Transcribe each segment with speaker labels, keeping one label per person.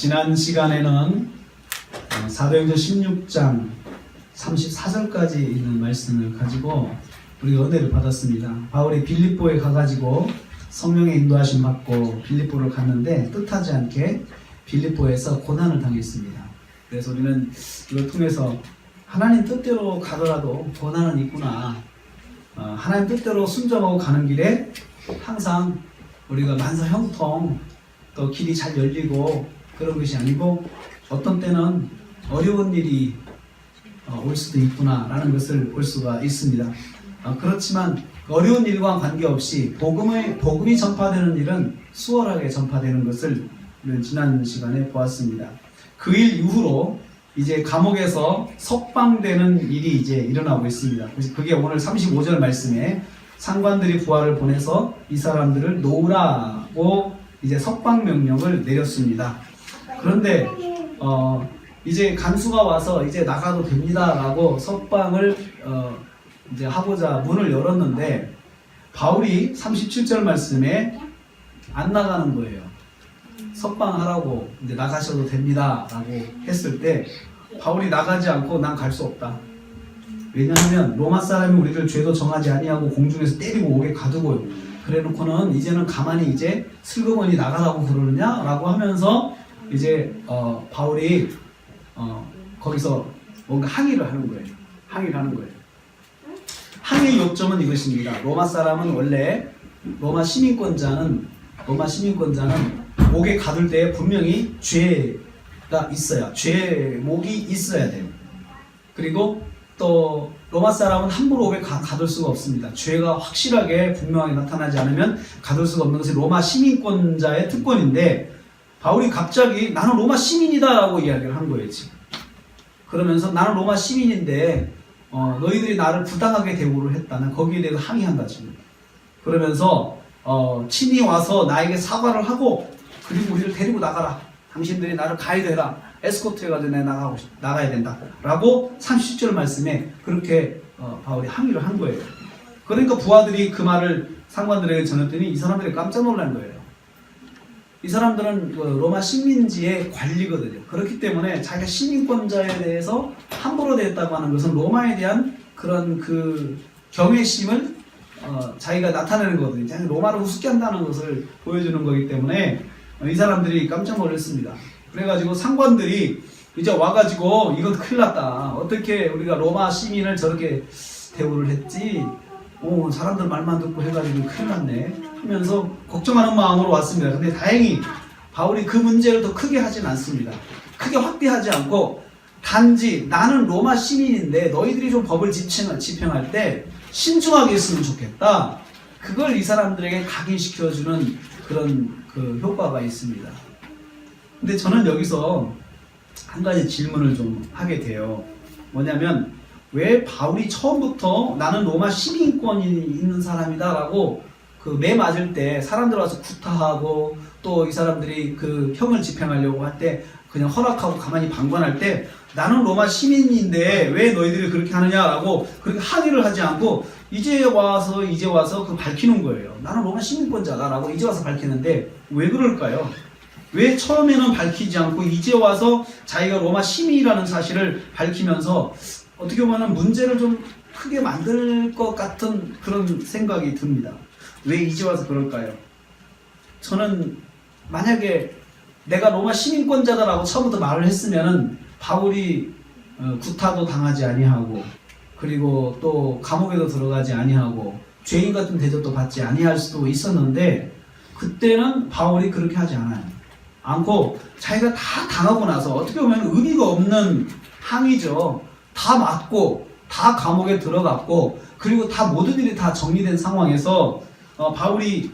Speaker 1: 지난 시간에는 사도행전 16장 34절까지 있는 말씀을 가지고 우리가 은혜를 받았습니다. 바울이 빌립보에 가가지고 성령의 인도하심 받고 빌립보를 갔는데 뜻하지 않게 빌립보에서 고난을 당했습니다. 그래서 우리는 이걸 통해서 하나님 뜻대로 가더라도 고난은 있구나. 하나님 뜻대로 순종하고 가는 길에 항상 우리가 만사 형통 또 길이 잘 열리고 그런 것이 아니고 어떤 때는 어려운 일이 올 수도 있구나 라는 것을 볼 수가 있습니다. 그렇지만 어려운 일과 관계없이 복음이 전파되는 일은 수월하게 전파되는 것을 우리는 지난 시간에 보았습니다. 그 일 이후로 이제 감옥에서 석방되는 일이 이제 일어나고 있습니다. 그게 오늘 35절 말씀에 상관들이 부하를 보내서 이 사람들을 놓으라고 이제 석방 명령을 내렸습니다. 그런데 이제 간수가 와서 이제 나가도 됩니다라고 석방을 이제 하고자 문을 열었는데 바울이 37절 말씀에 안 나가는 거예요. 석방하라고 이제 나가셔도 됩니다라고 했을 때 바울이 나가지 않고 난 갈 수 없다. 왜냐하면 로마 사람이 우리를 죄도 정하지 아니하고 공중에서 때리고 옥에 가두고 그래놓고는 이제는 가만히 이제 슬그머니 나가라고 그러느냐라고 하면서 이제 바울이 거기서 뭔가 항의를 하는 거예요. 항의 요점은 이것입니다. 로마 사람은 원래 로마 시민권자는 옥에 가둘 때 분명히 죄가 있어야 죄목이 있어야 돼요. 그리고 또 로마 사람은 함부로 옥에 가둘 수가 없습니다. 죄가 확실하게 분명하게 나타나지 않으면 가둘 수가 없는 것이 로마 시민권자의 특권인데 바울이 갑자기 나는 로마 시민이다 라고 이야기를 한 거예요. 지금. 그러면서 나는 로마 시민인데 너희들이 나를 부당하게 대우를 했다. 난 거기에 대해서 항의한다 지금. 그러면서 친히 와서 나에게 사과를 하고 그리고 우리를 데리고 나가라. 당신들이 나를 가이드해라. 에스코트 해가지고 내가 나가야 된다. 라고 30절 말씀에 그렇게 바울이 항의를 한 거예요. 그러니까 부하들이 그 말을 상관들에게 전했더니 이 사람들이 깜짝 놀란 거예요. 이 사람들은 로마 식민지의 관리거든요. 그렇기 때문에 자기가 시민권자에 대해서 함부로 대했다고 하는 것은 로마에 대한 그런 그 경외심을 자기가 나타내는 거거든요. 로마를 우습게 한다는 것을 보여주는 거기 때문에 이 사람들이 깜짝 놀랐습니다. 그래가지고 상관들이 이제 와가지고 이건 큰일 났다. 어떻게 우리가 로마 시민을 저렇게 대우를 했지? 사람들 말만 듣고 해가지고 큰일 났네 하면서 걱정하는 마음으로 왔습니다. 근데 다행히 바울이 그 문제를 더 크게 하진 않습니다. 크게 확대하지 않고 단지 나는 로마 시민인데 너희들이 좀 법을 집행할 때 신중하게 했으면 좋겠다. 그걸 이 사람들에게 각인시켜주는 그런 그 효과가 있습니다. 근데 저는 여기서 한 가지 질문을 좀 하게 돼요. 뭐냐면 왜 바울이 처음부터 나는 로마 시민권이 있는 사람이다 라고 그 매 맞을 때 사람들 와서 구타하고 또 이 사람들이 그 형을 집행하려고 할 때 그냥 허락하고 가만히 방관할 때 나는 로마 시민인데 왜 너희들이 그렇게 하느냐라고 그렇게 항의를 하지 않고 이제 와서 그 밝히는 거예요. 나는 로마 시민권자다 라고 이제 와서 밝히는데 왜 그럴까요? 왜 처음에는 밝히지 않고 이제 와서 자기가 로마 시민이라는 사실을 밝히면서 어떻게 보면 문제를 좀 크게 만들 것 같은 그런 생각이 듭니다. 왜 이제 와서 그럴까요? 저는 만약에 내가 로마 시민권자다라고 처음부터 말을 했으면은 바울이 구타도 당하지 아니하고 그리고 또 감옥에도 들어가지 아니하고 죄인 같은 대접도 받지 아니할 수도 있었는데 그때는 바울이 그렇게 하지 않고 자기가 다 당하고 나서 어떻게 보면 의미가 없는 항의죠. 다 맞고 다 감옥에 들어갔고 그리고 다 모든 일이 다 정리된 상황에서 바울이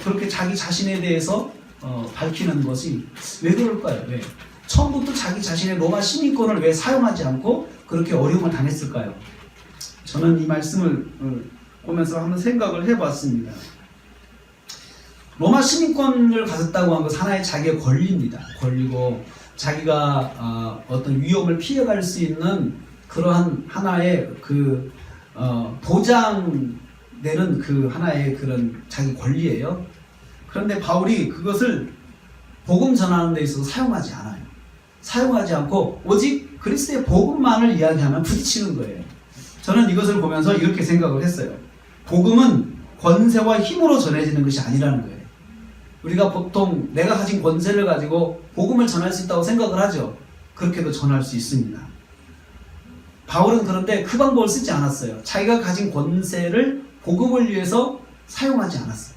Speaker 1: 그렇게 자기 자신에 대해서 밝히는 것이 왜 그럴까요? 왜? 처음부터 자기 자신의 로마 시민권을 왜 사용하지 않고 그렇게 어려움을 당했을까요? 저는 이 말씀을 보면서 한번 생각을 해봤습니다. 로마 시민권을 가졌다고 하는 것 하나의 자기의 권리입니다. 권리고 자기가 어떤 위험을 피해갈 수 있는 그러한 하나의 그 보장되는 그 하나의 그런 자기 권리예요. 그런데 바울이 그것을 복음 전하는 데 있어서 사용하지 않아요. 사용하지 않고 오직 그리스도의 복음만을 이야기하면 부딪히는 거예요. 저는 이것을 보면서 이렇게 생각을 했어요. 복음은 권세와 힘으로 전해지는 것이 아니라는 거예요. 우리가 보통 내가 가진 권세를 가지고 복음을 전할 수 있다고 생각을 하죠. 그렇게도 전할 수 있습니다. 바울은 그런데 그 방법을 쓰지 않았어요. 자기가 가진 권세를 복음을 위해서 사용하지 않았어요.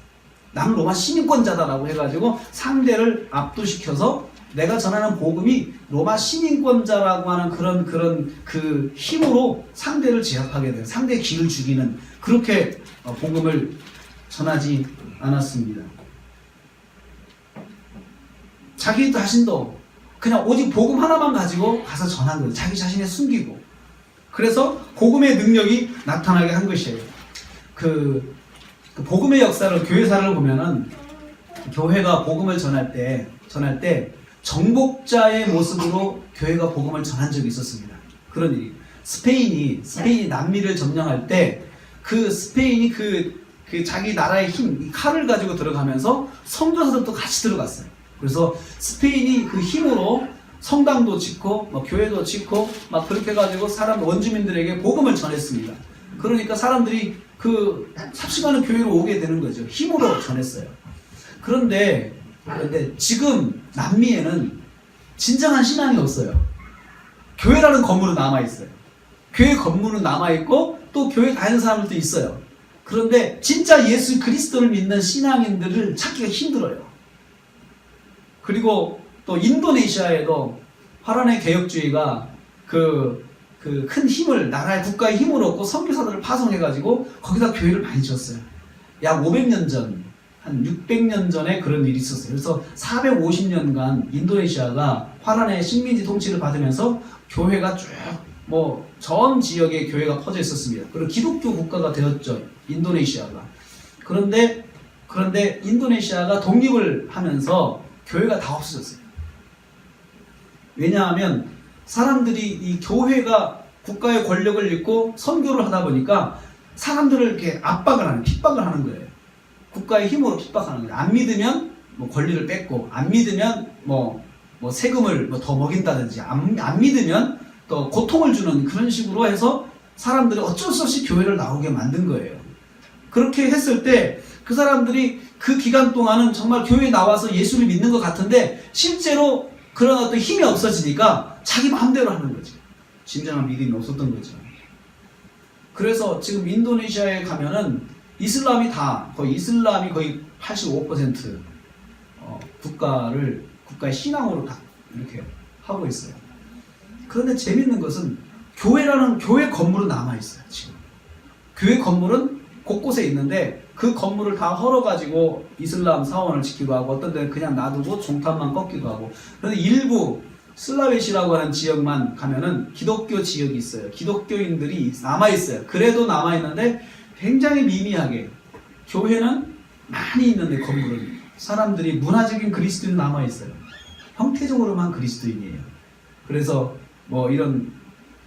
Speaker 1: 나는 로마 시민권자다라고 해가지고 상대를 압도시켜서 내가 전하는 복음이 로마 시민권자라고 하는 그런 그 힘으로 상대를 제압하게 돼요. 상대의 기를 죽이는 그렇게 복음을 전하지 않았습니다. 자기 자신도 그냥 오직 복음 하나만 가지고 가서 전한 거예요. 자기 자신을 숨기고. 그래서 복음의 능력이 나타나게 한 것이에요. 그 복음의 역사를 교회사를 보면은 교회가 복음을 전할 때 정복자의 모습으로 교회가 복음을 전한 적이 있었습니다. 그런 일이. 스페인이 남미를 점령할 때 그 스페인이 그 자기 나라의 힘, 칼을 가지고 들어가면서 선교사들도 같이 들어갔어요. 그래서 스페인이 그 힘으로 성당도 짓고 교회도 짓고 막 그렇게 해가지고 사람 원주민들에게 복음을 전했습니다. 그러니까 사람들이 그 삽시간에 교회로 오게 되는 거죠. 힘으로 전했어요. 그런데 지금 남미에는 진정한 신앙이 없어요. 교회라는 건물은 남아있어요. 교회 건물은 남아있고 또 교회 다니는 사람들도 있어요. 그런데 진짜 예수 그리스도를 믿는 신앙인들을 찾기가 힘들어요. 그리고 또 인도네시아에도 화란의 개혁주의가 그 큰 힘을 나라의 국가의 힘을 얻고 선교사들을 파송해가지고 거기다 교회를 많이 지었어요. 약 500년 전, 한 600년 전에 그런 일이 있었어요. 그래서 450년간 인도네시아가 화란의 식민지 통치를 받으면서 교회가 쭉 전 지역에 교회가 퍼져 있었습니다. 그리고 기독교 국가가 되었죠. 인도네시아가. 그런데 인도네시아가 독립을 하면서 교회가 다 없어졌어요. 왜냐하면 사람들이 이 교회가 국가의 권력을 잃고 선교를 하다 보니까 사람들을 이렇게 압박을 하는, 핍박을 하는 거예요. 국가의 힘으로 핍박하는 거예요. 안 믿으면 권리를 뺏고, 안 믿으면 세금을 더 먹인다든지, 안 믿으면 또 고통을 주는 그런 식으로 해서 사람들이 어쩔 수 없이 교회를 나오게 만든 거예요. 그렇게 했을 때 그 사람들이 그 기간 동안은 정말 교회에 나와서 예수를 믿는 것 같은데 실제로 그런 어떤 힘이 없어지니까 자기 마음대로 하는 거죠. 진정한 믿음이 없었던 거죠. 그래서 지금 인도네시아에 가면은 이슬람이 거의 85% 국가의 신앙으로 다 이렇게 하고 있어요. 그런데 재밌는 것은 교회 건물은 남아있어요. 지금 교회 건물은 곳곳에 있는데 그 건물을 다 헐어가지고 이슬람 사원을 지키고 하고 어떤 데는 그냥 놔두고 종탑만 꺾기도 하고. 그런데 일부 슬라웨시라고 하는 지역만 가면은 기독교 지역이 있어요. 기독교인들이 남아있어요. 그래도 남아있는데 굉장히 미미하게 교회는 많이 있는데 건물은 사람들이 문화적인 그리스도인 남아있어요. 형태적으로만 그리스도인이에요. 그래서 이런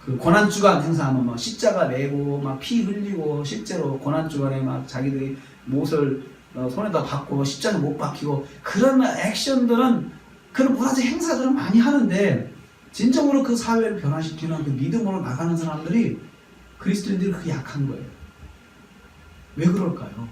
Speaker 1: 그 고난주간 행사하면 십자가 내고 피 흘리고 실제로 고난주간에 자기들이 못을 손에다 박고 십자가 못 박히고 그런 액션들은 그런 문화적 행사들은 많이 하는데 진정으로 그 사회를 변화시키는 그 믿음으로 나가는 사람들이 그리스도인들이 그게 약한 거예요. 왜 그럴까요?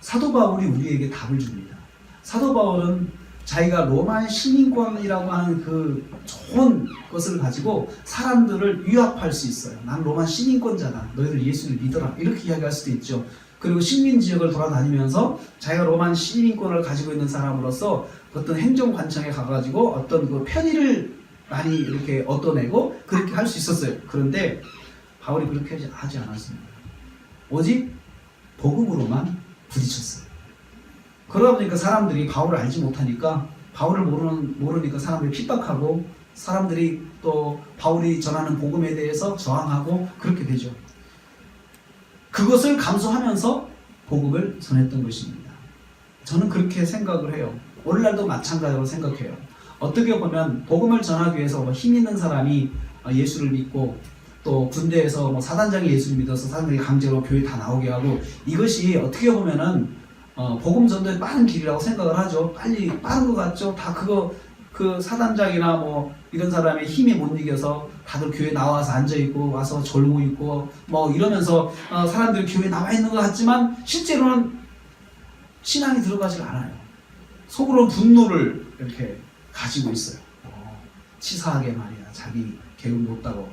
Speaker 1: 사도 바울이 우리에게 답을 줍니다. 사도 바울은 자기가 로마의 시민권이라고 하는 그 좋은 것을 가지고 사람들을 위압할 수 있어요. 난 로마 시민권자다. 너희들 예수를 믿어라. 이렇게 이야기할 수도 있죠. 그리고 식민지역을 돌아다니면서 자기가 로마 시민권을 가지고 있는 사람으로서 어떤 행정관청에 가가지고 어떤 그 편의를 많이 이렇게 얻어내고 그렇게 할 수 있었어요. 그런데 바울이 그렇게 하지 않았습니다. 오직 복음으로만 부딪혔어요. 그러다 보니까 사람들이 바울을 알지 못하니까 바울을 모르니까 사람들이 핍박하고 사람들이 또 바울이 전하는 복음에 대해서 저항하고 그렇게 되죠. 그것을 감수하면서 복음을 전했던 것입니다. 저는 그렇게 생각을 해요. 오늘날도 마찬가지로 생각해요. 어떻게 보면 복음을 전하기 위해서 힘 있는 사람이 예수를 믿고 또 군대에서 사단장이 예수를 믿어서 사람들이 강제로 교회 다 나오게 하고 이것이 어떻게 보면은 복음 전도의 빠른 길이라고 생각을 하죠. 빨리 빠른 것 같죠. 다 그 사단장이나 뭐 이런 사람의 힘이 못 이겨서 다들 교회 나와서 앉아 있고 와서 졸고 있고 뭐 이러면서 사람들이 교회에 나와 있는 것 같지만 실제로는 신앙이 들어가질 않아요. 속으로 분노를 이렇게 가지고 있어요. 치사하게 말이야. 자기 계급 높다고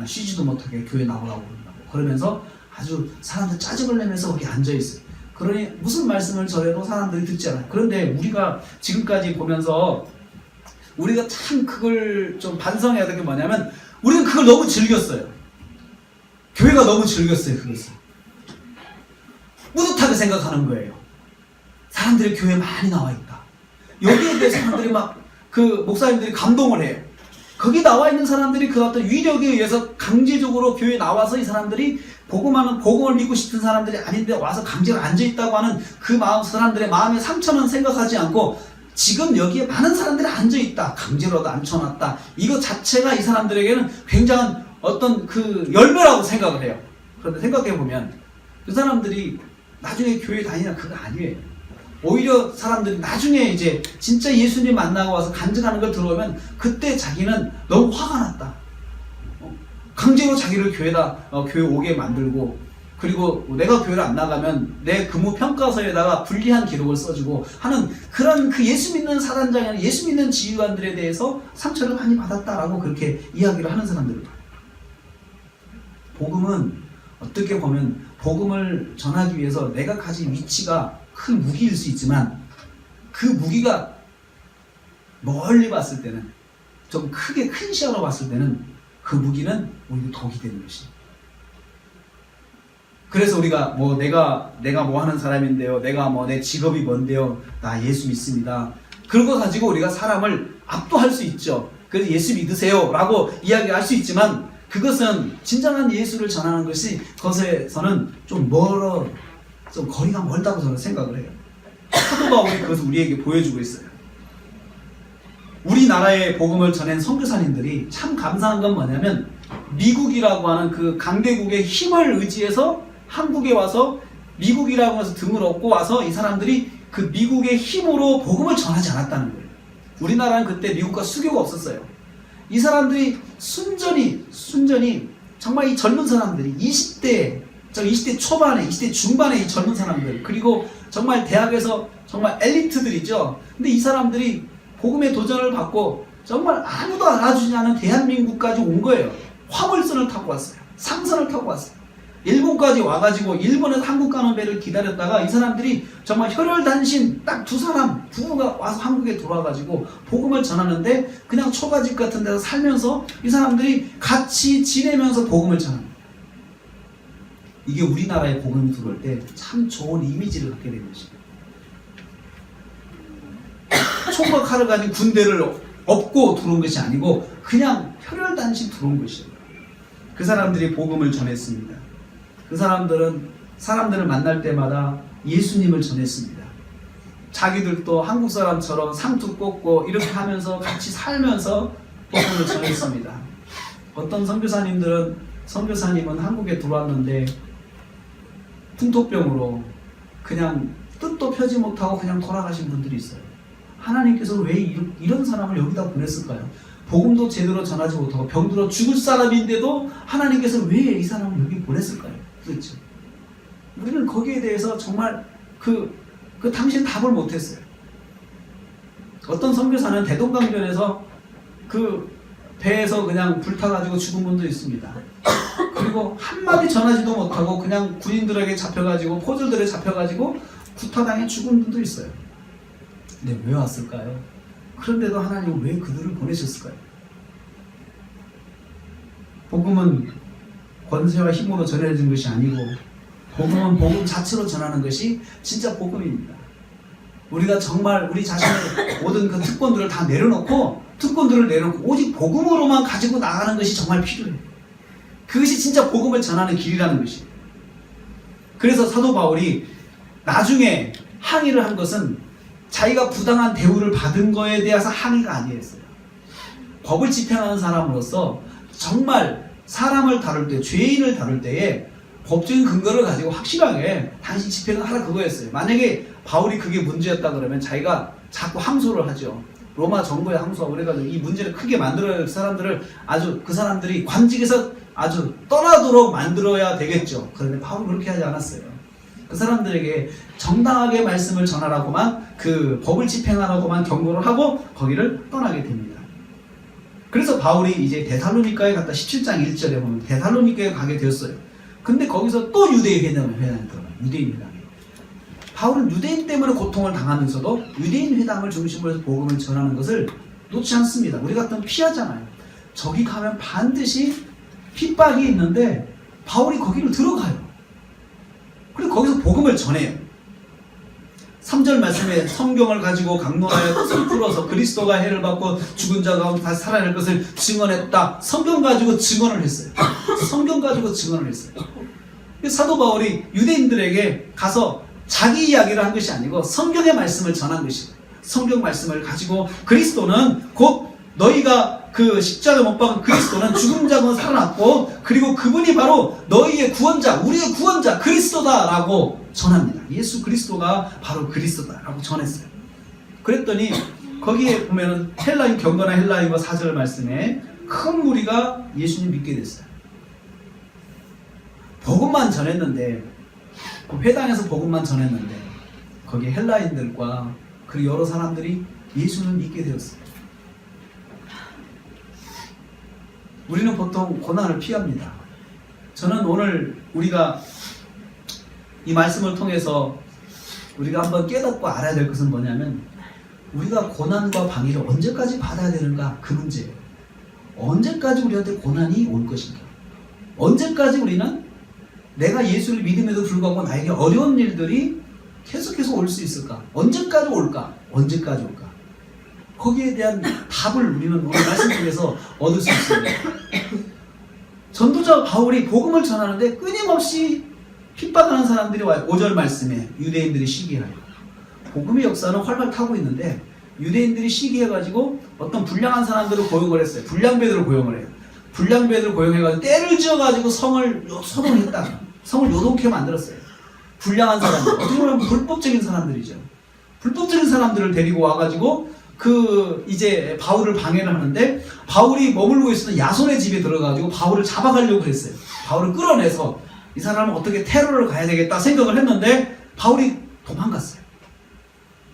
Speaker 1: 쉬지도 못하게 교회 나오라고 그런다고 그러면서 아주 사람들 짜증을 내면서 거기 앉아 있어요. 그러니 무슨 말씀을 전해도 사람들이 듣지 않아요. 그런데 우리가 지금까지 보면서 우리가 참 그걸 좀 반성해야 될 게 뭐냐면 우리는 그걸 너무 즐겼어요. 교회가 너무 즐겼어요. 그것을 뿌듯하게 생각하는 거예요. 사람들이 교회에 많이 나와 있다. 여기에 대해서 사람들이 막 그 목사님들이 감동을 해요. 거기 나와 있는 사람들이 그 어떤 위력에 의해서 강제적으로 교회에 나와서 이 사람들이 복음을 믿고 싶은 사람들이 아닌데 와서 강제로 앉아있다고 하는 그 마음, 사람들의 마음의 상처는 생각하지 않고 지금 여기에 많은 사람들이 앉아있다. 강제로도 앉혀놨다. 이거 자체가 이 사람들에게는 굉장한 어떤 그 열매라고 생각을 해요. 그런데 생각해보면 그 사람들이 나중에 교회 다니냐 그거 아니에요. 오히려 사람들이 나중에 이제 진짜 예수님 만나고 와서 간증하는 걸 들어오면 그때 자기는 너무 화가 났다. 강제로 자기를 교회 오게 만들고 그리고 내가 교회를 안 나가면 내 근무 평가서에다가 불리한 기록을 써주고 하는 그런 그 예수 믿는 사단장이나 예수 믿는 지휘관들에 대해서 상처를 많이 받았다라고 그렇게 이야기를 하는 사람들을 봐요. 복음은 어떻게 보면 복음을 전하기 위해서 내가 가진 위치가 큰 무기일 수 있지만 그 무기가 멀리 봤을 때는 좀 크게 큰 시야로 봤을 때는 그 무기는 오히려 독이 되는 것입니다. 그래서 우리가 뭐 내가 뭐 하는 사람인데요. 내가 뭐 내 직업이 뭔데요. 나 예수 믿습니다. 그런 거 가지고 우리가 사람을 압도할 수 있죠. 그래서 예수 믿으세요 라고 이야기할 수 있지만 그것은 진정한 예수를 전하는 것이 그것에서는 좀 거리가 멀다고 저는 생각을 해요. 사도 바울이 그것을 우리에게 보여주고 있어요. 우리나라의 복음을 전한 선교사님들이 참 감사한 건 뭐냐면 미국이라고 하는 그 강대국의 힘을 의지해서 한국에 와서 미국이라고 해서 등을 업고 와서 이 사람들이 그 미국의 힘으로 복음을 전하지 않았다는 거예요. 우리나라는 그때 미국과 수교가 없었어요. 이 사람들이 순전히 정말 이 젊은 사람들이 20대 초반에 20대 중반에 이 젊은 사람들 그리고 정말 대학에서 정말 엘리트들이죠. 근데 이 사람들이 복음의 도전을 받고 정말 아무도 알아주지 않은 대한민국까지 온 거예요. 화물선을 타고 왔어요. 상선을 타고 왔어요. 일본까지 와가지고 일본에서 한국 가는 배를 기다렸다가 이 사람들이 정말 혈혈단신 딱 두 사람 부부가 와서 한국에 들어와가지고 복음을 전하는데 그냥 초가집 같은 데서 살면서 이 사람들이 같이 지내면서 복음을 전합니다. 이게 우리나라에 복음이 들어올 때 참 좋은 이미지를 갖게 되는 것입니다. 총과 칼을 가진 군대를 업고 들어온 것이 아니고 그냥 혈혈단신 들어온 것이에요. 그 사람들이 복음을 전했습니다. 그 사람들은 사람들을 만날 때마다 예수님을 전했습니다. 자기들도 한국 사람처럼 상투 꽂고 이렇게 하면서 같이 살면서 복음을 전했습니다. 어떤 선교사님은 한국에 들어왔는데 풍토병으로 그냥 뜻도 펴지 못하고 그냥 돌아가신 분들이 있어요. 하나님께서 왜 이런 사람을 여기다 보냈을까요? 복음도 제대로 전하지 못하고 병들어 죽을 사람인데도 하나님께서 왜 이 사람을 여기 보냈을까요? 그렇죠. 우리는 거기에 대해서 정말 당신 답을 못했어요. 어떤 선교사는 대동강변에서 그 배에서 그냥 불타가지고 죽은 분도 있습니다. 그리고 한마디 전하지도 못하고 그냥 군인들에게 잡혀가지고 포졸들에 잡혀가지고 구타당해 죽은 분도 있어요. 근데 왜 왔을까요? 그런데도 하나님은 왜 그들을 보내셨을까요? 복음은 권세와 힘으로 전해진 것이 아니고 복음은 복음 자체로 전하는 것이 진짜 복음입니다. 우리가 정말 우리 자신의 모든 그 특권들을 다 내려놓고 오직 복음으로만 가지고 나가는 것이 정말 필요해요. 그것이 진짜 복음을 전하는 길이라는 것이에요. 그래서 사도 바울이 나중에 항의를 한 것은 자기가 부당한 대우를 받은 거에 대해서 항의가 아니었어요. 법을 집행하는 사람으로서 정말 사람을 다룰 때, 죄인을 다룰 때에 법적인 근거를 가지고 확실하게 당신 집행을 하라 그거였어요. 만약에 바울이 그게 문제였다 그러면 자기가 자꾸 항소를 하죠. 로마 정부에 항소하고 그래가지고 이 문제를 크게 만들어야 사람들을 아주 그 사람들이 관직에서 아주 떠나도록 만들어야 되겠죠. 그런데 바울은 그렇게 하지 않았어요. 그 사람들에게 정당하게 말씀을 전하라고만 그 법을 집행하라고만 경고를 하고 거기를 떠나게 됩니다. 그래서 바울이 이제 데살로니가에 갔다 17장 1절에 보면 데살로니가에 가게 되었어요. 근데 거기서 또 유대인 회당을 들어가요. 유대인 회당에. 바울은 유대인 때문에 고통을 당하면서도 유대인 회당을 중심으로 해서 복음을 전하는 것을 놓지 않습니다. 우리 같으면 피하잖아요. 저기 가면 반드시 핍박이 있는데 바울이 거기를 들어가요. 그리고 거기서 복음을 전해요. 3절 말씀에 성경을 가지고 강론하여 뜻을 풀어서 그리스도가 해를 받고 죽은 자 가운데 다시 살아날 것을 증언했다. 성경 가지고 증언을 했어요. 성경 가지고 증언을 했어요. 사도 바울이 유대인들에게 가서 자기 이야기를 한 것이 아니고 성경의 말씀을 전한 것이에요. 성경 말씀을 가지고 그리스도는 곧 너희가 그 십자가 못 박은 그리스도는 죽은 자 가운데 살아났고 그리고 그분이 바로 너희의 구원자, 우리의 구원자 그리스도다라고 전합니다. 예수 그리스도가 바로 그리스도다라고 전했어요. 그랬더니 거기에 보면은 헬라인 경건한 헬라인과 4절 말씀에 큰 무리가 예수님 믿게 됐어요. 복음만 전했는데 그 회당에서 복음만 전했는데 거기 헬라인들과 그 여러 사람들이 예수를 믿게 되었어요. 우리는 보통 고난을 피합니다. 저는 오늘 우리가 이 말씀을 통해서 우리가 한번 깨닫고 알아야 될 것은 뭐냐면 우리가 고난과 방해를 언제까지 받아야 되는가 그 문제예요. 언제까지 우리한테 고난이 올 것인가. 언제까지 우리는 내가 예수를 믿음에도 불구하고 나에게 어려운 일들이 계속해서 올 수 있을까? 언제까지 올까? 언제까지 올까? 거기에 대한 답을 우리는 오늘 말씀 속에서 얻을 수 있습니다. 전도자 바울이 복음을 전하는데 끊임없이 핍박하는 사람들이 와요. 5절 말씀에 유대인들이 시기하여. 복음의 역사는 활발 타고 있는데 유대인들이 시기해가지고 어떤 불량한 사람들을 고용을 했어요. 불량배들을 고용을 해요. 불량배들을 고용해가지고 때를 지어가지고 성을 소동했다. 성을 요동케 만들었어요. 불량한 사람들. 어떻게 보면 불법적인 사람들이죠. 불법적인 사람들을 데리고 와가지고 이제 바울을 방해를 하는데 바울이 머물고 있었던 야손의 집에 들어가지고 바울을 잡아가려고 했어요. 바울을 끌어내서 이 사람은 어떻게 테러를 가야 되겠다 생각을 했는데 바울이 도망갔어요.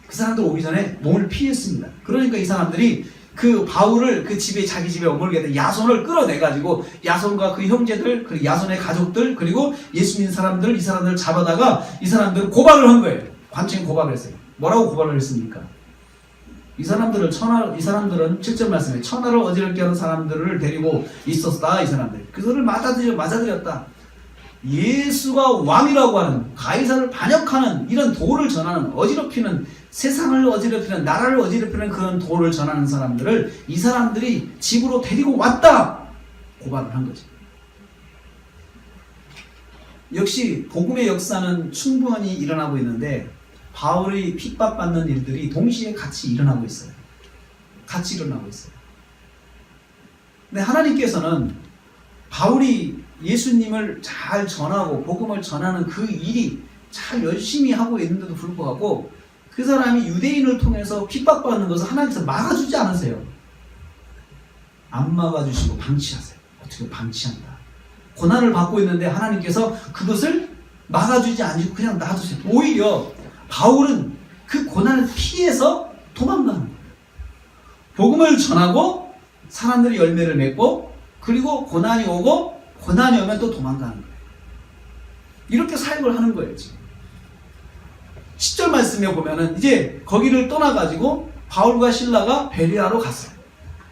Speaker 1: 그 사람들 오기 전에 몸을 피했습니다. 그러니까 이 사람들이 그 바울을 그 집에 자기 집에 머물게 된 야손을 끌어내가지고 야손과 그 형제들 그리고 야손의 가족들 그리고 예수 믿는 사람들 이 사람들을 잡아다가 이 사람들을 고발을 한 거예요. 관청 고발을 했어요. 뭐라고 고발을 했습니까? 이 사람들은 7절 말씀에 천하를 어지럽게 하는 사람들을 데리고 있었다. 이 사람들 그들을 맞아들였다. 예수가 왕이라고 하는 가이사를 반역하는 이런 도를 전하는 어지럽히는 세상을 어지럽히는 나라를 어지럽히는 그런 도를 전하는 사람들을 이 사람들이 집으로 데리고 왔다. 고발을 한 거죠. 역시 복음의 역사는 충분히 일어나고 있는데 바울이 핍박받는 일들이 동시에 같이 일어나고 있어요. 같이 일어나고 있어요. 근데 하나님께서는 바울이 예수님을 잘 전하고 복음을 전하는 그 일이 잘 열심히 하고 있는데도 불구하고 그 사람이 유대인을 통해서 핍박받는 것을 하나님께서 막아주지 않으세요. 안 막아주시고 방치하세요. 어떻게 방치한다. 고난을 받고 있는데 하나님께서 그것을 막아주지 않고 그냥 놔두세요. 오히려 바울은 그 고난을 피해서 도망가는 거예요. 복음을 전하고 사람들이 열매를 맺고 그리고 고난이 오고 고난이 오면 또 도망가는 거예요. 이렇게 사역을 하는 거예요. 지금 10절 말씀에 보면은 이제 거기를 떠나가지고 바울과 실라가 베레아로 갔어요.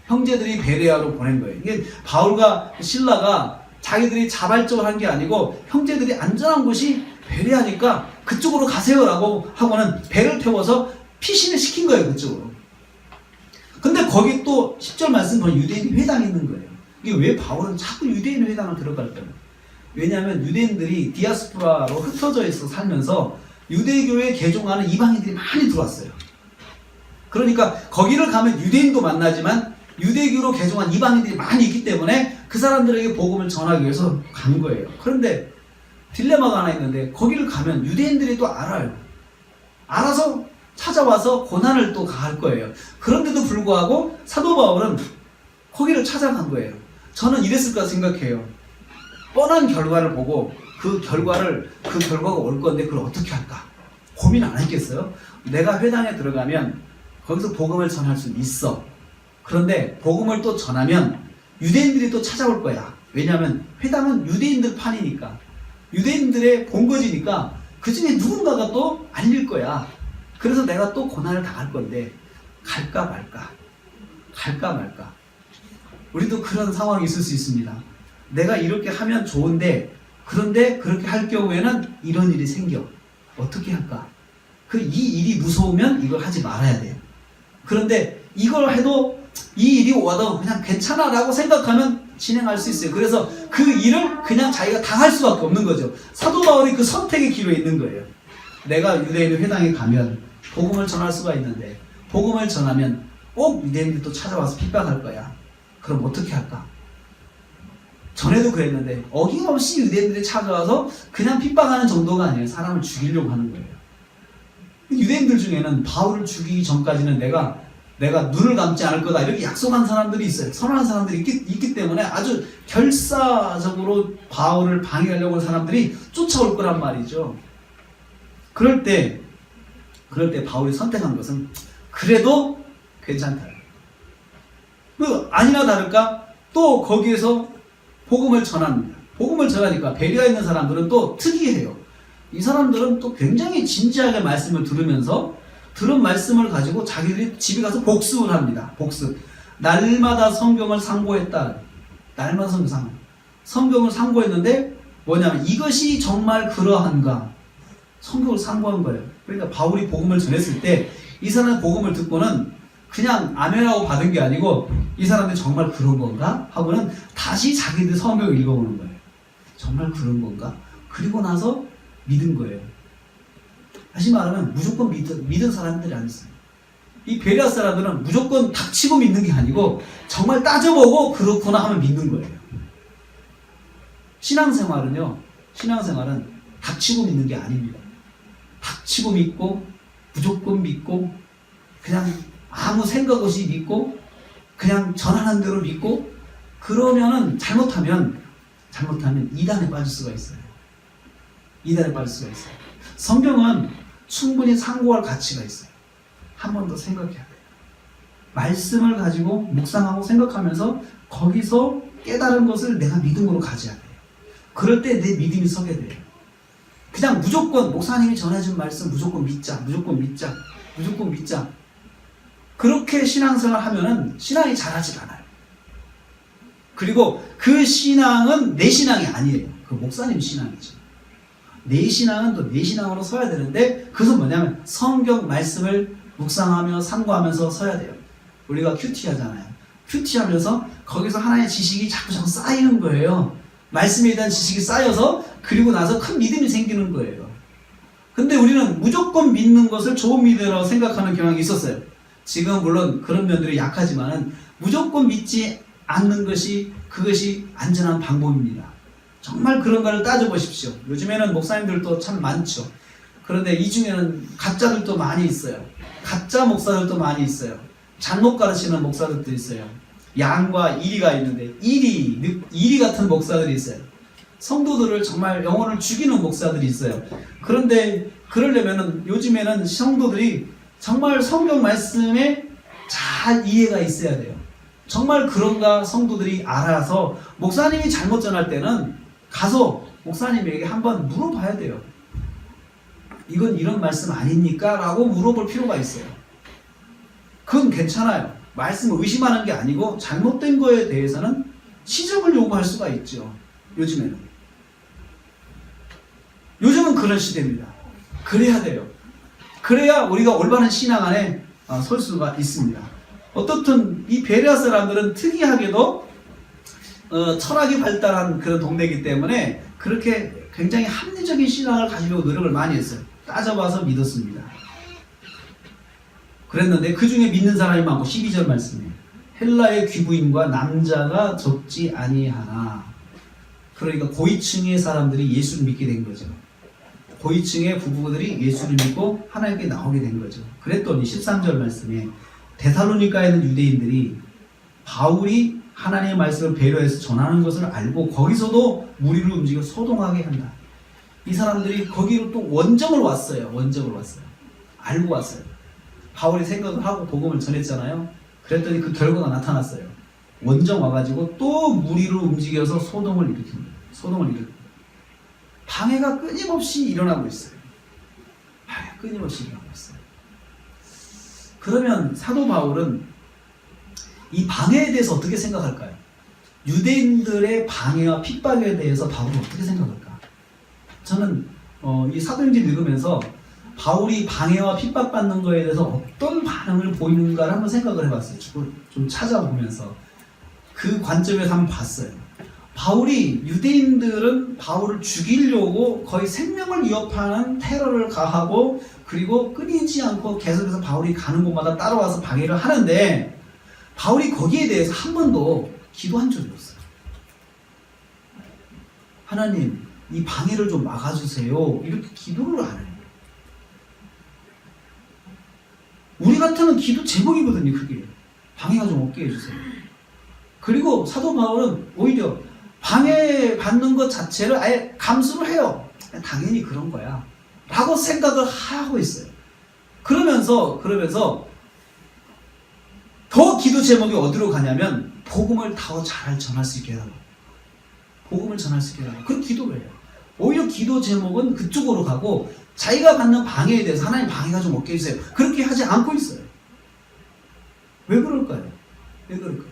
Speaker 1: 형제들이 베레아로 보낸 거예요. 이게 바울과 실라가 자기들이 자발적으로 한 게 아니고 형제들이 안전한 곳이 베레아니까 그쪽으로 가세요라고 하고는 배를 태워서 피신을 시킨 거예요. 그쪽으로. 근데 거기 또 10절 말씀 보면 유대인 회당이 있는 거예요. 이게 왜 바울은 자꾸 유대인 회당을 들어갈까요? 왜냐하면 유대인들이 디아스포라로 흩어져 있어 살면서 유대교에 개종하는 이방인들이 많이 들어왔어요. 그러니까 거기를 가면 유대인도 만나지만 유대교로 개종한 이방인들이 많이 있기 때문에 그 사람들에게 복음을 전하기 위해서 간 거예요. 그런데 딜레마가 하나 있는데 거기를 가면 유대인들이 또 알아요. 알아서 찾아와서 고난을 또 가할 거예요. 그런데도 불구하고 사도 바울은 거기를 찾아간 거예요. 저는 이랬을 거라 생각해요. 뻔한 결과를 보고 그 결과가 올 건데 그걸 어떻게 할까? 고민 안 했겠어요? 내가 회당에 들어가면 거기서 복음을 전할 수 있어. 그런데 복음을 또 전하면 유대인들이 또 찾아올 거야. 왜냐하면 회당은 유대인들 판이니까. 유대인들의 본거지니까 그 중에 누군가가 또 알릴 거야. 그래서 내가 또 고난을 당할 건데 갈까 말까. 갈까 말까. 우리도 그런 상황이 있을 수 있습니다. 내가 이렇게 하면 좋은데 그런데 그렇게 할 경우에는 이런 일이 생겨. 어떻게 할까? 이 일이 무서우면 이걸 하지 말아야 돼요. 그런데 이걸 해도 이 일이 와도 그냥 괜찮아 라고 생각하면 진행할 수 있어요. 그래서 그 일을 그냥 자기가 당할 수밖에 없는 거죠. 사도 바울이 그 선택의 기로에 있는 거예요. 내가 유대인의 회당에 가면 복음을 전할 수가 있는데 복음을 전하면 꼭 유대인들이 또 찾아와서 핍박할 거야. 그럼 어떻게 할까? 전에도 그랬는데 어김없이 유대인들이 찾아와서 그냥 핍박하는 정도가 아니에요. 사람을 죽이려고 하는 거예요. 유대인들 중에는 바울을 죽이기 전까지는 내가 눈을 감지 않을 거다 이렇게 약속한 사람들이 있어요. 선언한 사람들이 있기 때문에 아주 결사적으로 바울을 방해하려고 하는 사람들이 쫓아올 거란 말이죠. 그럴 때 바울이 선택한 것은 그래도 괜찮다. 아니나 다를까 또 거기에서 복음을 전합니다. 복음을 전하니까 베리아에 있는 사람들은 또 특이해요. 이 사람들은 또 굉장히 진지하게 말씀을 들으면서 들은 말씀을 가지고 자기들이 집에 가서 복습을 합니다. 복습. 날마다 성경을 상고했다. 날마다 성경을 상고했는데 뭐냐면 이것이 정말 그러한가. 성경을 상고한 거예요. 그러니까 바울이 복음을 전했을 때 이 사람의 복음을 듣고는 그냥 아멘하고 받은 게 아니고 이 사람들이 정말 그런 건가? 하고는 다시 자기들 성경을 읽어보는 거예요. 정말 그런 건가? 그리고 나서 믿은 거예요. 다시 말하면 무조건 믿은 사람들이 아니었어요. 이 베레아 사람들은 무조건 닥치고 믿는 게 아니고 정말 따져보고 그렇구나 하면 믿는 거예요. 신앙생활은 닥치고 믿는 게 아닙니다. 닥치고 믿고 무조건 믿고 그냥 아무 생각 없이 믿고 그냥 전하는 대로 믿고 그러면은 잘못하면 이단에 빠질 수가 있어요. 이단에 빠질 수가 있어요. 성경은 충분히 상고할 가치가 있어요. 한 번 더 생각해야 돼요. 말씀을 가지고 묵상하고 생각하면서 거기서 깨달은 것을 내가 믿음으로 가져야 돼요. 그럴 때 내 믿음이 서게 돼요. 그냥 무조건 목사님이 전해준 말씀 무조건 믿자. 그렇게 신앙생활 하면은 신앙이 자라지가 않아요. 그리고 그 신앙은 내 신앙이 아니에요. 그 목사님 신앙이죠. 내 신앙은 또 내 신앙으로 서야 되는데 그것은 뭐냐면 성경 말씀을 묵상하며 상고하면서 서야 돼요. 우리가 큐티 하잖아요. 큐티 하면서 거기서 하나의 지식이 자꾸 쌓이는 거예요. 말씀에 대한 지식이 쌓여서 그리고 나서 큰 믿음이 생기는 거예요. 근데 우리는 무조건 믿는 것을 좋은 믿음이라고 생각하는 경향이 있었어요. 지금 물론 그런 면들이 약하지만은 무조건 믿지 않는 그것이 안전한 방법입니다. 정말 그런가를 따져보십시오. 요즘에는 목사님들도 참 많죠. 그런데 이 중에는 가짜들도 많이 있어요. 가짜 목사들도 많이 있어요. 잘못 가르치는 목사들도 있어요. 양과 이리가 있는데 이리 같은 목사들이 있어요. 성도들을 정말 영혼을 죽이는 목사들이 있어요. 그런데 그러려면은 요즘에는 성도들이 정말 성경 말씀에 잘 이해가 있어야 돼요. 정말 그런가 성도들이 알아서 목사님이 잘못 전할 때는 가서 목사님에게 한번 물어봐야 돼요. 이건 이런 말씀 아닙니까? 라고 물어볼 필요가 있어요. 그건 괜찮아요. 말씀을 의심하는 게 아니고 잘못된 거에 대해서는 시정을 요구할 수가 있죠. 요즘은 그런 시대입니다. 그래야 돼요. 그래야 우리가 올바른 신앙 안에 설 수가 있습니다. 어떻든 이 베레아 사람들은 특이하게도 철학이 발달한 그런 동네이기 때문에 그렇게 굉장히 합리적인 신앙을 가지려고 노력을 많이 했어요. 따져봐서 믿었습니다. 그랬는데 그 중에 믿는 사람이 많고 12절 말씀이에요. 헬라의 귀부인과 남자가 적지 아니하나. 그러니까 고위층의 사람들이 예수를 믿게 된 거죠. 고위층의 부부들이 예수를 믿고 하나님께 나오게 된 거죠. 그랬더니 13절 말씀에 데살로니가에 있는 유대인들이 바울이 하나님의 말씀을 배려해서 전하는 것을 알고 거기서도 무리를 움직여 소동하게 한다. 이 사람들이 거기로 또 원정을 왔어요. 원정을 왔어요. 알고 왔어요. 바울이 생각을 하고 복음을 전했잖아요. 그랬더니 그 결과가 나타났어요. 원정 와가지고 또 무리를 움직여서 소동을 일으킵니다. 소동을 일으킵니다. 방해가 끊임없이 일어나고 있어요. 방해가 끊임없이 일어나고 있어요. 그러면 사도 바울은 이 방해에 대해서 어떻게 생각할까요? 유대인들의 방해와 핍박에 대해서 바울은 어떻게 생각할까? 저는 이 사도행전 읽으면서 바울이 방해와 핍박받는 거에 대해서 어떤 반응을 보이는가를 한번 생각을 해봤어요. 좀 찾아보면서 그 관점에서 한번 봤어요. 바울이 유대인들은 바울을 죽이려고 거의 생명을 위협하는 테러를 가하고 그리고 끊이지 않고 계속해서 바울이 가는 곳마다 따라와서 방해를 하는데 바울이 거기에 대해서 한 번도 기도한 적이 없어요. 하나님, 이 방해를 좀 막아주세요. 이렇게 기도를 안 해요. 우리 같으면 기도 제목이거든요, 그게. 방해가 좀 없게 해주세요. 그리고 사도 바울은 오히려 방해받는 것 자체를 아예 감수를 해요. 당연히 그런 거야. 라고 생각을 하고 있어요. 그러면서 더 기도 제목이 어디로 가냐면 복음을 더 잘 전할 수 있게 해달라고. 복음을 전할 수 있게 해달라고. 그런 기도를 해요. 오히려 기도 제목은 그쪽으로 가고 자기가 받는 방해에 대해서 하나님 방해가 좀 없게 해주세요. 그렇게 하지 않고 있어요. 왜 그럴까요? 왜 그럴까요?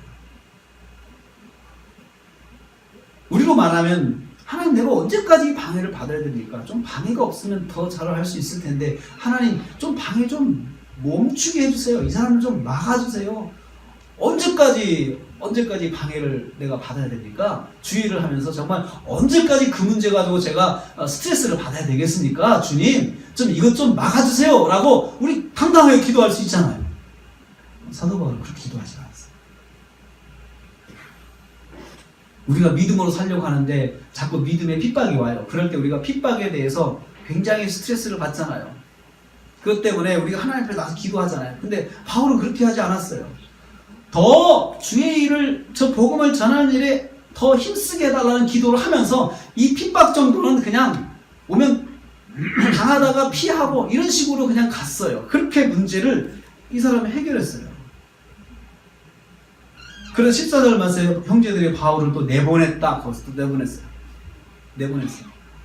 Speaker 1: 우리로 말하면 하나님 내가 언제까지 방해를 받아야 됩니까? 좀 방해가 없으면 더 잘 할 수 있을 텐데 하나님 좀 방해 좀 멈추게 해주세요. 이 사람을 좀 막아주세요. 언제까지 방해를 내가 받아야 됩니까? 주의를 하면서 정말 언제까지 그 문제 가지고 제가 스트레스를 받아야 되겠습니까? 주님, 좀 이것 좀 막아주세요. 라고 우리 당당하게 기도할 수 있잖아요. 사도 바울은 그렇게 기도하지 않았어요. 우리가 믿음으로 살려고 하는데 자꾸 믿음에 핍박이 와요. 그럴 때 우리가 핍박에 대해서 굉장히 스트레스를 받잖아요. 그것 때문에 우리가 하나님 앞에 나서 기도하잖아요. 근데 바울은 그렇게 하지 않았어요. 더 주의 일을, 저 복음을 전하는 일에 더 힘쓰게 해달라는 기도를 하면서 이 핍박 정도는 그냥 오면 당하다가 피하고 이런 식으로 그냥 갔어요. 그렇게 문제를 이 사람이 해결했어요. 그래서 14절 말씀에 형제들이 바울을 또 내보냈다. 거기서 또 내보냈어요.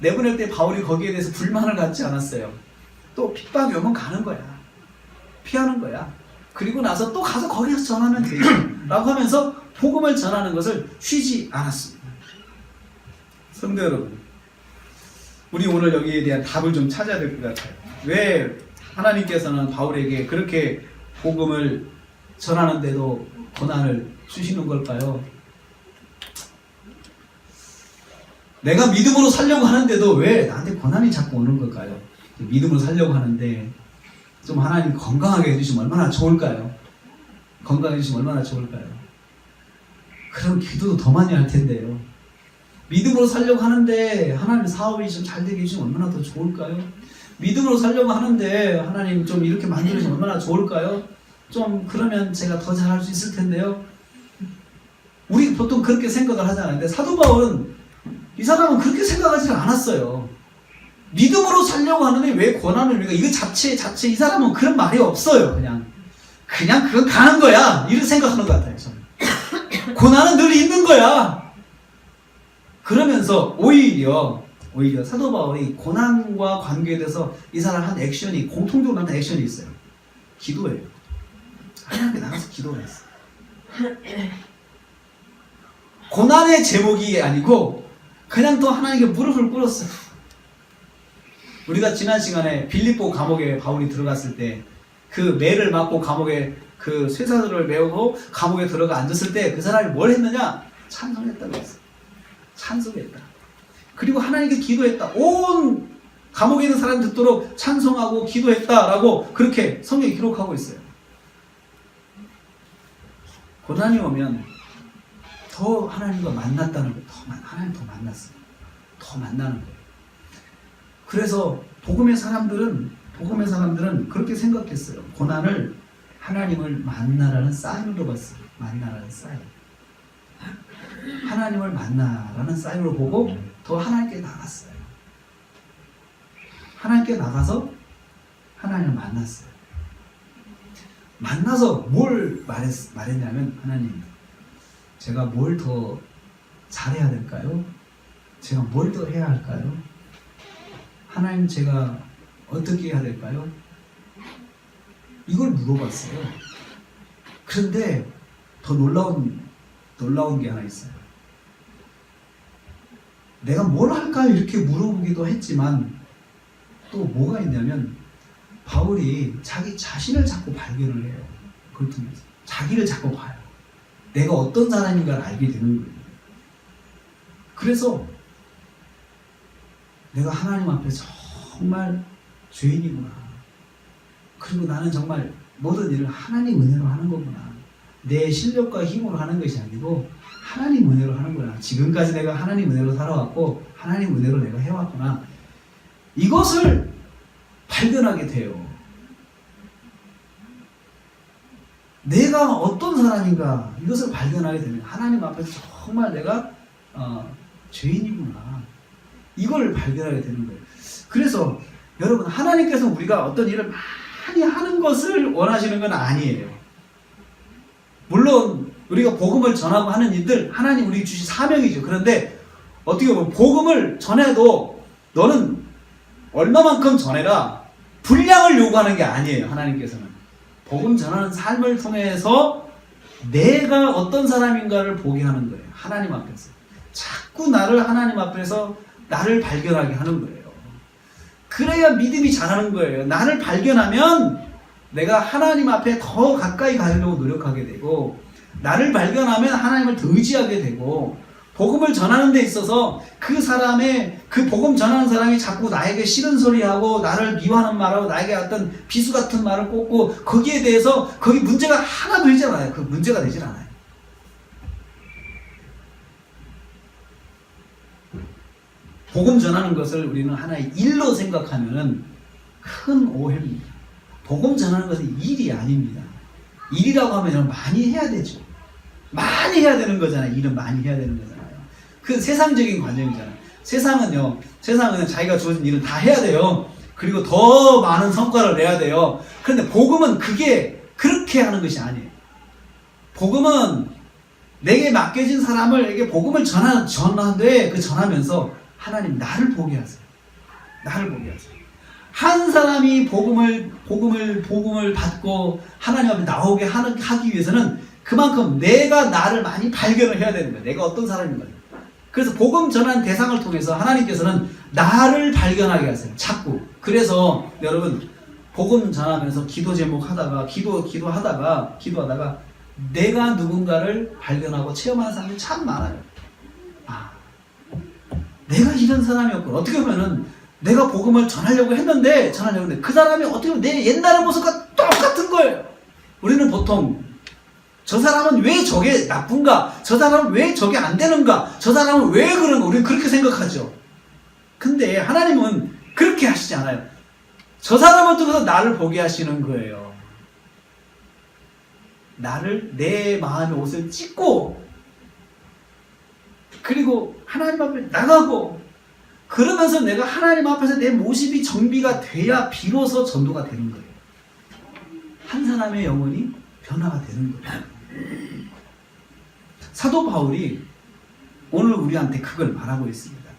Speaker 1: 내보낼 때 바울이 거기에 대해서 불만을 갖지 않았어요. 또 핍박이 오면 가는 거야. 피하는 거야. 그리고 나서 또 가서 거기서 전하면 되죠. 라고 하면서 복음을 전하는 것을 쉬지 않았습니다. 성도 여러분, 우리 오늘 여기에 대한 답을 좀 찾아야 될 것 같아요. 왜 하나님께서는 바울에게 그렇게 복음을 전하는데도 고난을 주시는 걸까요? 내가 믿음으로 살려고 하는데도 왜 나한테 고난이 자꾸 오는 걸까요? 믿음으로 살려고 하는데 좀 하나님 건강하게 해주시면 얼마나 좋을까요? 건강해 주시면 얼마나 좋을까요? 그럼 기도도 더 많이 할 텐데요. 믿음으로 살려고 하는데 하나님 사업이 좀 잘 되게 해주시면 얼마나 더 좋을까요? 믿음으로 살려고 하는데 하나님 좀 이렇게 만들어주시면 얼마나 좋을까요? 좀 그러면 제가 더 잘할 수 있을 텐데요. 우리 보통 그렇게 생각을 하잖아요. 근데 사도 바울은 이 사람은 그렇게 생각하지 않았어요. 믿음으로 살려고 하는데 왜 고난을 우리가 이거 자체 이 사람은 그런 말이 없어요. 그냥 그건 가는 거야. 이렇게 생각하는 것 같아요. 저는. 고난은 늘 있는 거야. 그러면서 오히려 사도 바울이 고난과 관계에 대해서 이 사람 한 액션이 공통적으로 하는 액션이 있어요. 기도예요. 하나님께 나가서 기도를 했어요. 고난의 제목이 아니고 그냥 또 하나님께 무릎을 꿇었어요. 우리가 지난 시간에 빌립보 감옥에 바울이 들어갔을 때 그 매를 맞고 감옥에 그 쇠사슬을 메우고 감옥에 들어가 앉았을 때 그 사람이 뭘 했느냐? 찬송했다고 했어요. 찬송했다. 그리고 하나님께 기도했다. 온 감옥에 있는 사람 듣도록 찬송하고 기도했다라고 그렇게 성경에 기록하고 있어요. 고난이 오면 더 더 하나님과 만났다는 거예요. 하나님 더 만났어요. 더 만나는 거예요. 그래서 복음의 사람들은 그렇게 생각했어요. 고난을 하나님을 만나라는 사인으로 봤어요. 만나라는 사인. 하나님을 만나라는 사인으로 보고 더 하나님께 나갔어요. 하나님께 나가서 하나님을 만났어요. 만나서 뭘 말했냐면, 하나님, 제가 뭘 더 잘해야 될까요? 제가 뭘 더 해야 할까요? 하나님, 제가 어떻게 해야 될까요? 이걸 물어봤어요. 그런데 더 놀라운 게 하나 있어요. 내가 뭘 할까요? 이렇게 물어보기도 했지만 또 뭐가 있냐면, 바울이 자기 자신을 자꾸 발견을 해요. 그걸 통해서 자기를 자꾸 봐요. 내가 어떤 사람인가를 알게 되는 거예요. 그래서 내가 하나님 앞에 정말 죄인이구나. 그리고 나는 정말 모든 일을 하나님 은혜로 하는 거구나. 내 실력과 힘으로 하는 것이 아니고 하나님 은혜로 하는 거야. 지금까지 내가 하나님 은혜로 살아왔고 하나님 은혜로 내가 해왔구나. 이것을 발견하게 돼요. 내가 어떤 사람인가 이것을 발견하게 되면 하나님 앞에서 정말 내가 죄인이구나. 이걸 발견하게 되는 거예요. 그래서 여러분, 하나님께서 우리가 어떤 일을 많이 하는 것을 원하시는 건 아니에요. 물론 우리가 복음을 전하고 하는 일들 하나님 우리에게 주신 사명이죠. 그런데 어떻게 보면 복음을 전해도 너는 얼마만큼 전해라, 분량을 요구하는 게 아니에요. 하나님께서는 복음 전하는 삶을 통해서 내가 어떤 사람인가를 보게 하는 거예요. 하나님 앞에서 자꾸 나를 하나님 앞에서 나를 발견하게 하는 거예요. 그래야 믿음이 자라는 거예요. 나를 발견하면 내가 하나님 앞에 더 가까이 가려고 노력하게 되고, 나를 발견하면 하나님을 더 의지하게 되고, 복음을 전하는 데 있어서 그 복음 전하는 사람이 자꾸 나에게 싫은 소리하고 나를 미워하는 말하고 나에게 어떤 비수 같은 말을 꽂고 거기에 대해서 거기 문제가 하나도 되지 않아요. 그 문제가 되질 않아요. 복음 전하는 것을 우리는 하나의 일로 생각하면 큰 오해입니다. 복음 전하는 것은 일이 아닙니다. 일이라고 하면 많이 해야 되죠. 많이 해야 되는 거잖아요. 일은 많이 해야 되는 거잖아요. 그 세상적인 관점이잖아요. 세상은 자기가 주어진 일은 다 해야 돼요. 그리고 더 많은 성과를 내야 돼요. 그런데 복음은 그게 그렇게 하는 것이 아니에요. 복음은 내게 맡겨진 사람에게 복음을 전하는데 그 전하면서 하나님 나를 보게 하세요. 나를 보게 하세요. 한 사람이 복음을 받고 하나님 앞에 나오게 하기 위해서는 그만큼 내가 나를 많이 발견을 해야 되는 거예요. 내가 어떤 사람인가. 그래서 복음 전하는 대상을 통해서 하나님께서는 나를 발견하게 하세요. 자꾸. 그래서 여러분, 복음 전하면서 기도 제목 하다가 기도하다가 내가 누군가를 발견하고 체험하는 사람이 참 많아요. 내가 이런 사람이었구나. 어떻게 보면은 내가 복음을 전하려고 했는데 그 사람이 어떻게 보면 내 옛날의 모습과 똑같은 거예요. 우리는 보통 저 사람은 왜 저게 나쁜가? 저 사람은 왜 저게 안 되는가? 저 사람은 왜 그런가? 우리는 그렇게 생각하죠. 근데 하나님은 그렇게 하시지 않아요. 저 사람을 통해서 나를 보게 하시는 거예요. 나를 내 마음의 옷을 찢고 그리고 하나님 앞에 나가고 그러면서 내가 하나님 앞에서 내 모습이 정비가 돼야 비로소 전도가 되는 거예요. 한 사람의 영혼이 변화가 되는 거예요. 사도 바울이 오늘 우리한테 그걸 말하고 있습니다.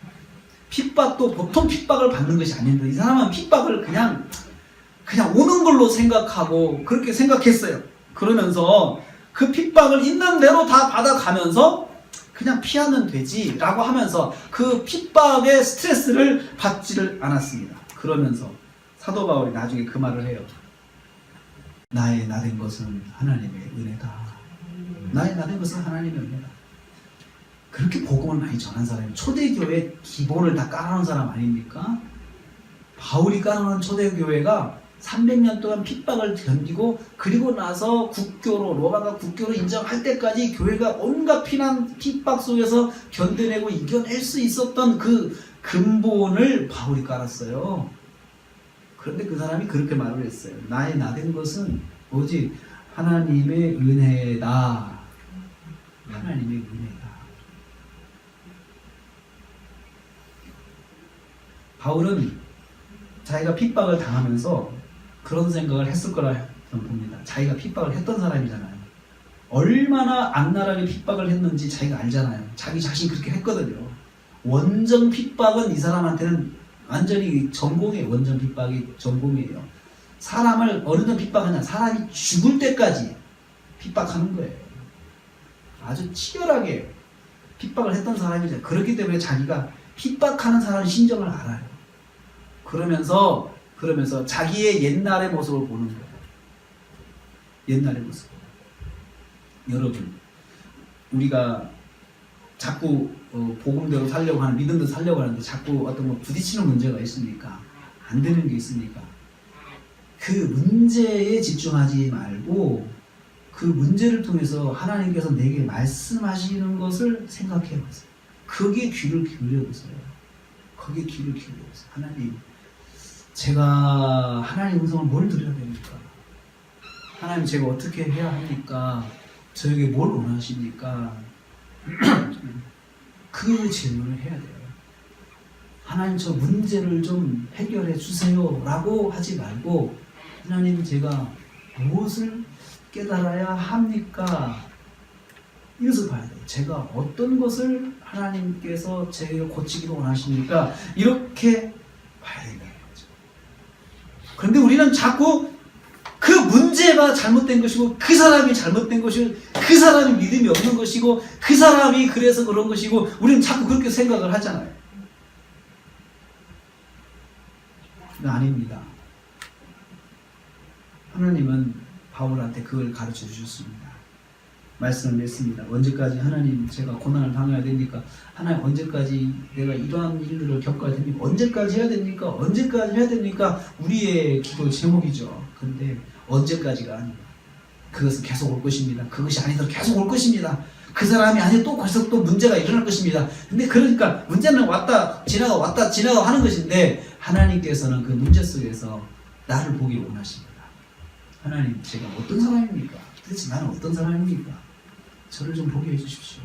Speaker 1: 핍박도 보통 핍박을 받는 것이 아닌데 이 사람은 핍박을 그냥 오는 걸로 생각하고 그렇게 생각했어요. 그러면서 그 핍박을 있는 대로 다 받아가면서 그냥 피하면 되지 라고 하면서 그 핍박의 스트레스를 받지를 않았습니다. 그러면서 사도 바울이 나중에 그 말을 해요. 나의 나된 것은 하나님의 은혜다. 나의 나된 것은 하나님의 은혜다. 그렇게 복음을 많이 전한 사람이 초대교회 기본을 다 깔아놓은 사람 아닙니까? 바울이 깔아놓은 초대교회가 300년 동안 핍박을 견디고 그리고 나서 국교로 로마가 국교로 인정할 때까지 교회가 온갖 피난 핍박 속에서 견뎌내고 이겨낼 수 있었던 그 근본을 바울이 깔았어요. 그런데 그 사람이 그렇게 말을 했어요. 나의 나된 것은 오직 하나님의 은혜다. 하나님의 은혜다. 바울은 자기가 핍박을 당하면서 그런 생각을 했을 거라 저는 봅니다. 자기가 핍박을 했던 사람이잖아요. 얼마나 악랄하게 핍박을 했는지 자기가 알잖아요. 자기 자신이 그렇게 했거든요. 원정 핍박은 이 사람한테는 완전히 전공이에요. 원정 핍박이 전공이에요. 사람을 어느 정도 핍박하냐? 사람이 죽을 때까지 핍박하는 거예요. 아주 치열하게 핍박을 했던 사람이죠. 그렇기 때문에 자기가 핍박하는 사람 심정을 알아요. 그러면서 자기의 옛날의 모습을 보는 거예요. 옛날의 모습. 여러분, 우리가 자꾸 복음대로 살려고 하는, 믿음대로 살려고 하는데 자꾸 어떤 뭐 부딪히는 문제가 있습니까? 안 되는 게 있습니까? 그 문제에 집중하지 말고 그 문제를 통해서 하나님께서 내게 말씀하시는 것을 생각해 보세요. 거기에 귀를 기울여 보세요. 거기에 귀를 기울여 보세요. 하나님, 제가 하나님 음성을 뭘 드려야 됩니까? 하나님, 제가 어떻게 해야 합니까? 저에게 뭘 원하십니까? 그 질문을 해야 돼요. 하나님, 저 문제를 좀 해결해 주세요 라고 하지 말고, 하나님, 제가 무엇을 깨달아야 합니까? 이것을 봐야 돼요. 제가 어떤 것을 하나님께서 제가 고치기를 원하십니까? 이렇게 봐야 된다는 거죠. 그런데 우리는 자꾸 그 문제가 잘못된 것이고, 그 사람이 잘못된 것이고, 그 사람이 믿음이 없는 것이고, 그 사람이 그래서 그런 것이고, 우리는 자꾸 그렇게 생각을 하잖아요. 아닙니다. 하나님은 바울한테 그걸 가르쳐 주셨습니다. 말씀을 냈습니다. 언제까지 하나님, 제가 고난을 당해야 됩니까? 하나님, 언제까지 내가 이러한 일들을 겪어야 됩니까? 언제까지 해야 됩니까? 언제까지 해야 됩니까? 우리의 기도 제목이죠. 그런데 언제까지가 아니에요. 그것은 계속 올 것입니다. 그것이 아니더라도 계속 올 것입니다. 그 사람이 아니면 또 계속 또 문제가 일어날 것입니다. 근데 그러니까 문제는 왔다 지나가 하는 것인데, 하나님께서는 그 문제 속에서 나를 보기를 원하십니다. 하나님, 제가 어떤 사람입니까? 도대체 나는 어떤 사람입니까? 저를 좀 보게 해주십시오.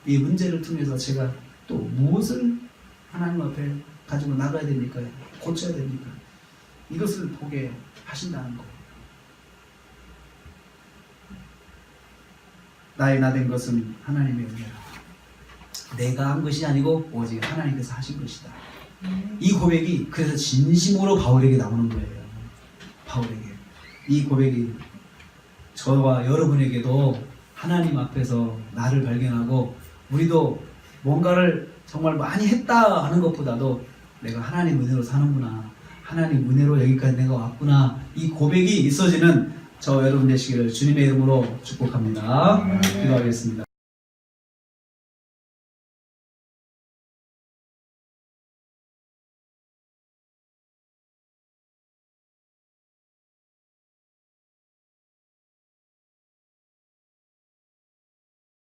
Speaker 1: 이 문제를 통해서 제가 또 무엇을 하나님 앞에 가지고 나가야 됩니까? 고쳐야 됩니까? 이것을 보게 하신다는 거예요. 나의 나된 것은 하나님의 은혜라. 내가 한 것이 아니고 오직 하나님께서 하신 것이다. 이 고백이 그래서 진심으로 바울에게 나오는 거예요. 바울에게. 이 고백이 저와 여러분에게도 하나님 앞에서 나를 발견하고, 우리도 뭔가를 정말 많이 했다 하는 것보다도 내가 하나님 은혜로 사는구나, 하나님 은혜로 여기까지 내가 왔구나, 이 고백이 있어지는 저 여러분 되시기를 주님의 이름으로 축복합니다. 기도하겠습니다.